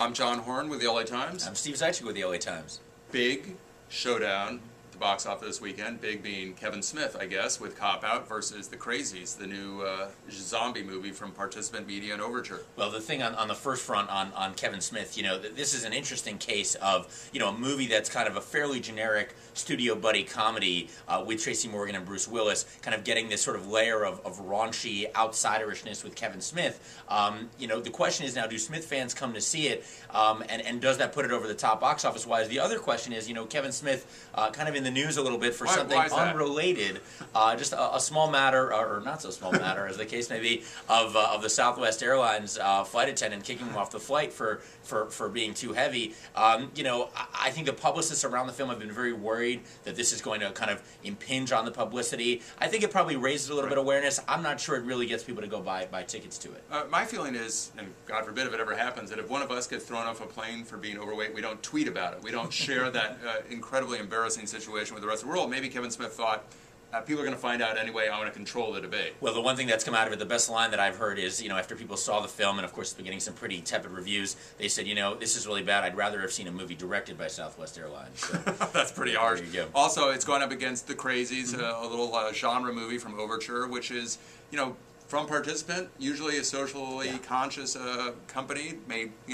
I'm John Horn with the LA Times. I'm Steve Zeitchik with the LA Times. Big showdown at the box office this weekend. Big being Kevin Smith, I guess, with Cop Out versus The Crazies, the new zombie movie from Participant Media and Overture. Well, the thing on the first front on Kevin Smith, this is an interesting case of, a movie that's kind of a fairly generic studio buddy comedy with Tracy Morgan and Bruce Willis, kind of getting this sort of layer of raunchy outsiderishness with Kevin Smith. The question is now, do Smith fans come to see it, and does that put it over the top box office-wise? The other question is, Kevin Smith kind of in the news a little bit for something unrelated, just a small matter, or not so small matter, as the case may be, of the Southwest Airlines flight attendant kicking him off the flight for being too heavy. I think the publicists around the film have been very worried that this is going to kind of impinge on the publicity. I think it probably raises a little bit of awareness. I'm not sure it really gets people to go buy tickets to it. My feeling is, and God forbid if it ever happens, that if one of us gets thrown off a plane for being overweight, we don't tweet about it. We don't share that incredibly embarrassing situation with the rest of the world. Maybe Kevin Smith thought, people are going to find out anyway, I want to control the debate. Well, the one thing that's come out of it, the best line that I've heard is, after people saw the film, and of course, been getting some pretty tepid reviews, they said, this is really bad. I'd rather have seen a movie directed by Southwest Airlines. So, that's pretty harsh. There you go. Also, it's going up against The Crazies, a little genre movie from Overture, which is, from Participant, usually a socially conscious company,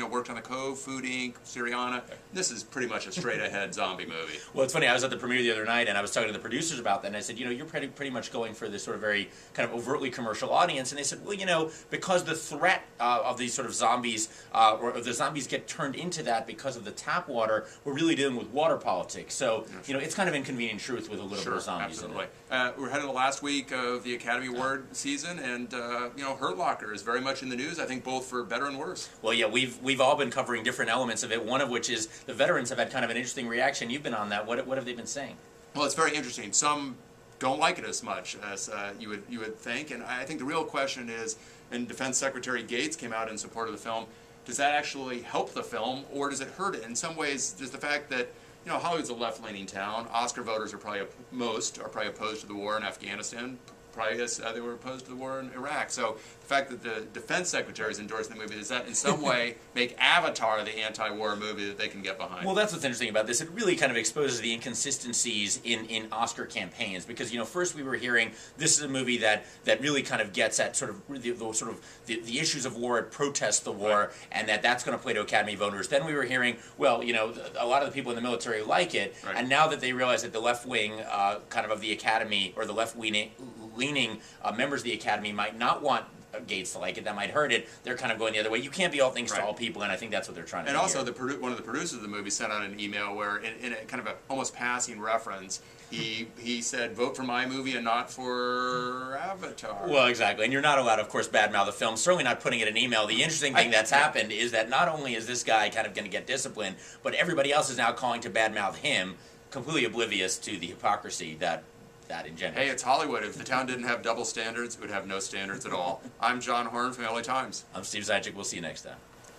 worked on The Cove, Food Inc., Syriana. This is pretty much a straight-ahead zombie movie. Well, it's funny, I was at the premiere the other night, and I was talking to the producers about that, and I said, you're pretty much going for this sort of very kind of overtly commercial audience, and they said, well, because the threat of these sort of zombies, or the zombies get turned into that because of the tap water, we're really dealing with water politics. So, it's kind of inconvenient truth with a little bit of zombies in it. We're heading to the last week of the Academy Award season, and Hurt Locker is very much in the news, I think both for better and worse. Well, yeah, we've all been covering different elements of it, one of which is the veterans have had kind of an interesting reaction. You've been on that. What have they been saying? Well, it's very interesting. Some don't like it as much as you would think, and I think the real question is, and Defense Secretary Gates came out in support of the film, does that actually help the film, or does it hurt it? In some ways, there's the fact that Hollywood's a left-leaning town. Oscar voters are probably opposed to the war in Afghanistan, probably as they were opposed to the war in Iraq. So the fact that the defense secretary is endorsing the movie, does that in some way make Avatar the anti-war movie that they can get behind? Well, that's what's interesting about this. It really kind of exposes the inconsistencies in Oscar campaigns, because first we were hearing this is a movie that really kind of gets at sort of the issues of war, it protests the war, and that's going to play to Academy voters. Then we were hearing, well, a lot of the people in the military like it, and now that they realize that the left wing kind of the Academy, or the leaning members of the Academy might not want Gates to like it, that might hurt it, they're kind of going the other way. You can't be all things to all people, and I think that's what they're trying to do. And also, one of the producers of the movie sent out an email where, in a kind of a almost passing reference, he said, vote for my movie and not for Avatar. Well, exactly. And you're not allowed, of course, badmouth the film. Certainly not putting it in an email. The interesting thing that's happened is that not only is this guy kind of going to get disciplined, but everybody else is now calling to badmouth him, completely oblivious to the hypocrisy that engenders. Hey, it's Hollywood. If the town didn't have double standards, it would have no standards at all. I'm John Horn from LA Times. I'm Steve Zeitchik. We'll see you next time.